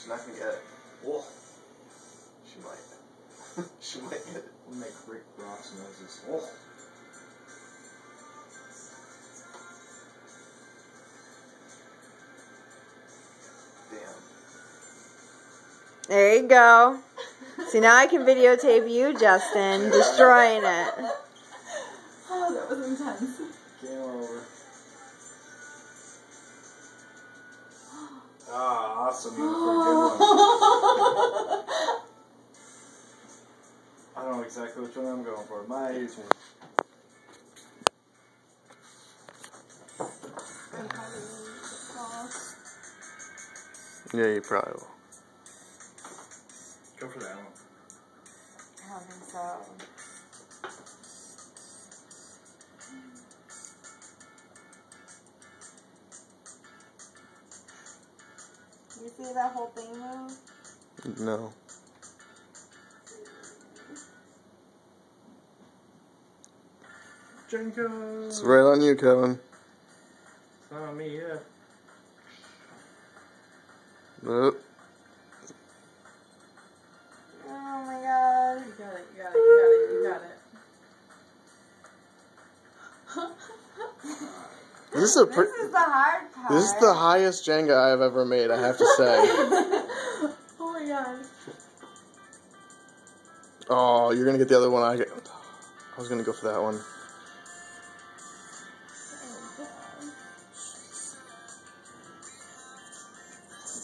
She's not gonna get it. Whoa. She might. She might get it. We'll make Rick Ross noises. Oh. Damn. There you go. See, now I can videotape you, Justin, destroying it. Oh, that was intense. Game over. Ah, awesome. You went for a good one. I don't know exactly which one I'm going for. My age. Yeah, you probably will. Go for that one. I don't think so. You see that whole thing move? No. Jenko! It's right on you, Kevin. It's not on me yet. Nope. Oh my god. You got it, you got it, you got it, you got it. This is This is the hard part. This is the highest Jenga I've ever made, I have to say. Oh my god. Oh, you're gonna get the other one. I was gonna go for that one.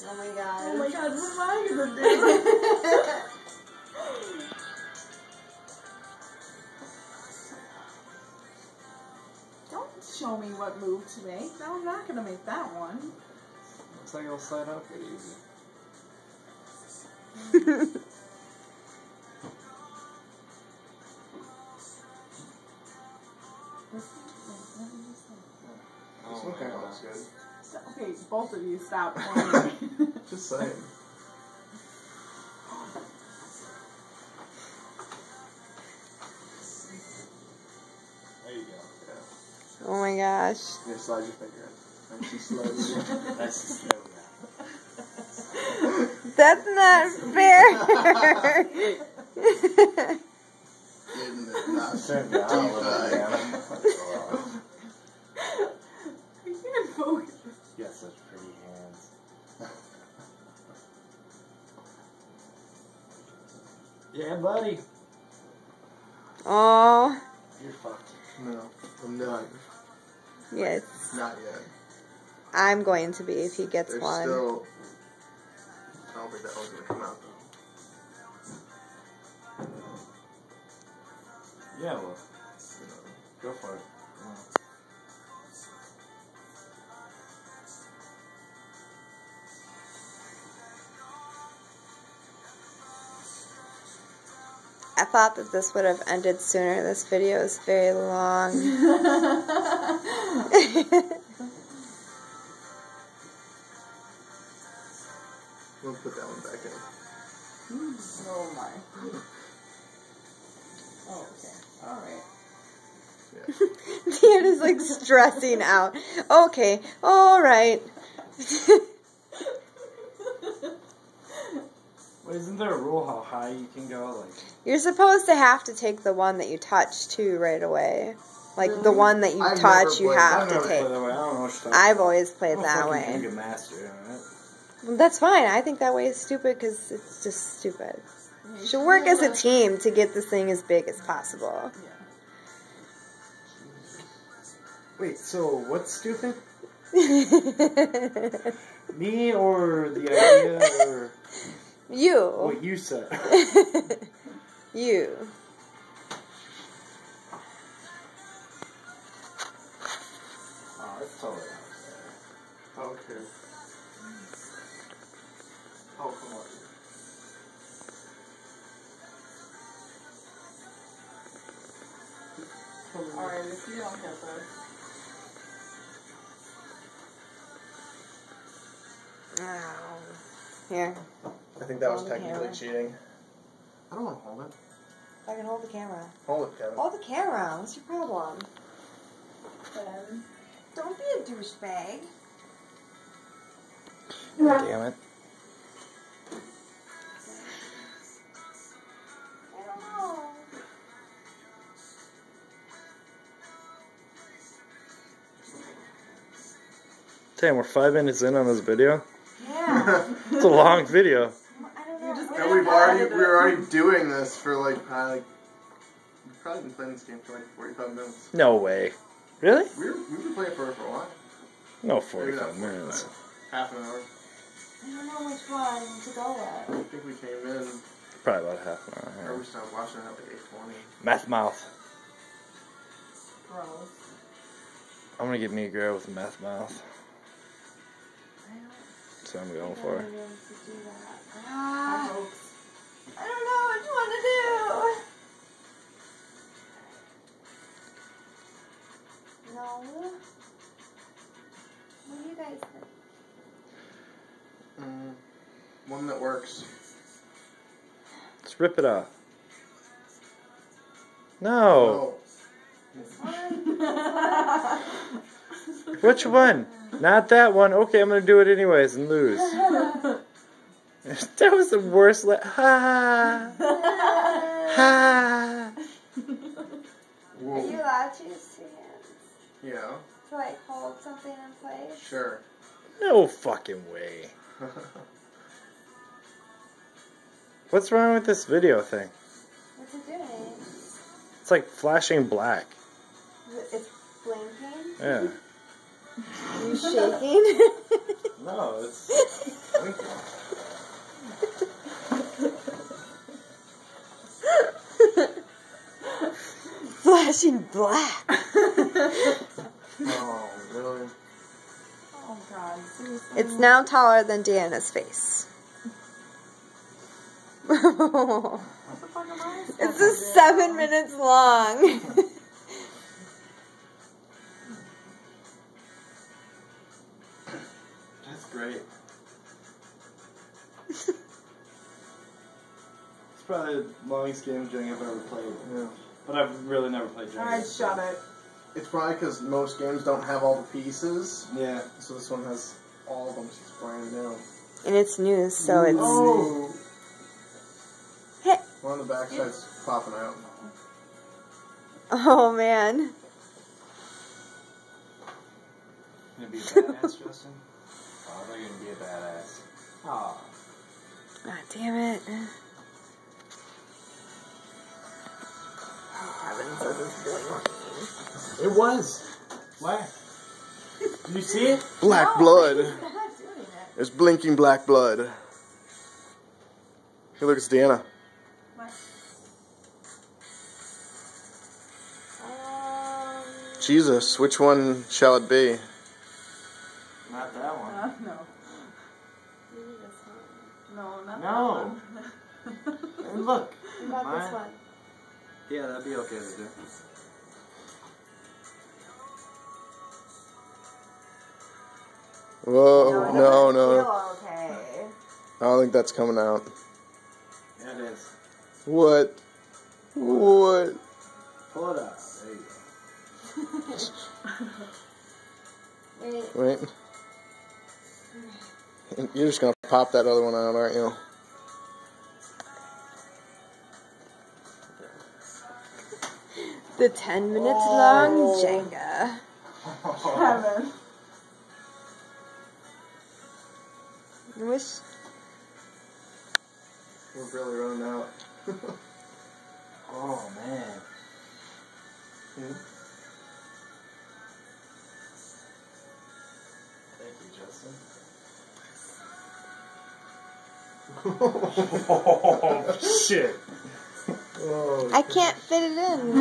Oh my god. Oh my god, what am I gonna do? Don't show me what move to make. No, I'm not gonna make that one. Looks like it'll slide out pretty easy. This one kinda looks good. Okay, both of you stop pointing. Just saying. There you go. Yeah. Oh my gosh. You slide your finger in. And she slides it. That's the slow That's not fair. Getting it not Send it out a little bit. I can't focus. You got such pretty hands. Yeah, buddy. Oh, You're fucked. No, I'm not. yes. Not yet. I'm going to be if he gets There's one. still. I don't think that one's gonna come out though. Yeah, well. Go for it. Come on. I thought that this would have ended sooner. This video is very long. We'll put that one back in. Oh my. Oh, okay. Alright. Yeah. Deanna's like stressing out. Okay, alright. Well, isn't there a rule how high you can go? Like, You're supposed to have to take the one that you touch too right away. Like the Really? one that you I've touch, never you played- have I've to never take. played that way. I don't know what you're talking I've about. always played I that don't think way. you can get mastery on it. Well, that's fine. I think that way is stupid because it's just stupid. You should work as a team to get this thing as big as possible. Yeah. Wait, so what's stupid? Me or the idea or You. what you said? You. Oh, it's totally Okay. Oh, come on. Alright, if you don't get this. Oh. Here. I think that was Hold the technically camera. cheating. I don't want to hold it. I can hold the camera. Hold it, Kevin. Hold the camera. What's your problem? Then. Don't be a douchebag. Damn it. Damn, we're 5 minutes in on this video. Yeah. It's a long video. I don't know. And we were already doing this for like we've probably been playing this game for like 45 minutes. No way. Really? We've been playing for a while. No, Maybe 45 not minutes. 45. Half an hour. I don't know which one to go I with. think we came in, Probably about half an or hour. we started watching it at like 8:20. Meth mouth. Gross. I'm gonna get me a girl with a meth mouth. I don't That's what I'm going think for. I'm going to do that. I don't know which one to do. No. What do you guys think? One that works. Let's rip it off. No. This one? Which one? Not that one. Okay, I'm gonna do it anyways and lose. That was the worst. Ha ha. Are you allowed to use two hands Yeah, to like hold something in place? sure. No fucking way. What's wrong with this video thing? What's it doing? It's like flashing black. It's blinking. Yeah. Are you shaking? No, it's. Flashing black. Oh, really? Oh God, seriously. It's now taller than Deanna's face. What the fuck am I supposed It's to just do? 7 minutes long. That's great. It's probably the longest game Jing I've ever played. Yeah. But I've really never played Jenga. Alright, shut it. It's probably because most games don't have all the pieces, Yeah. so this one has all of them. So it's brand new. And it's news, so it's. Oh. Hey. One on the backside's popping out. Oh man. Gonna be a badass, Justin? Oh, I thought you were gonna be a badass. Aw. God damn it. Heavens, this is blinking. It was. Why? Did you see it? Black No, blood. he's not doing it. There's blinking black blood. Hey, look, it's Deanna. What? Jesus, which one shall it be? Not that one. No. Maybe this one. No, not No. that one. And look. What about this Mine. one? Yeah, that'd be okay to do. Whoa, it no, doesn't no. feel okay. I don't think that's coming out. Yeah, it is. What? What? Pull it out. There you go. Wait. Wait. You're just gonna pop that other one out, aren't you? The 10 minutes long Jenga. Kevin. I wish. We're really running out. Oh, man. Thank you, Justin. Oh, shit. Oh, I can't fit it in.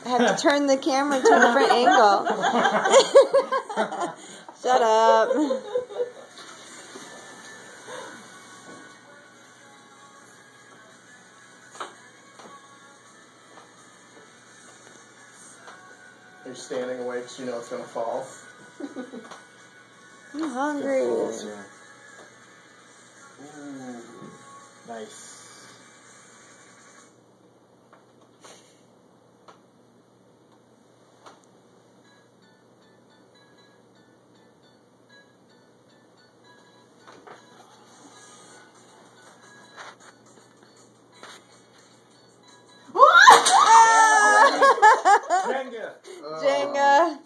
I have to turn the camera to a different angle. Shut up. you're standing away because you know it's gonna fall. I'm hungry. Ooh, nice. Jenga. Jenga.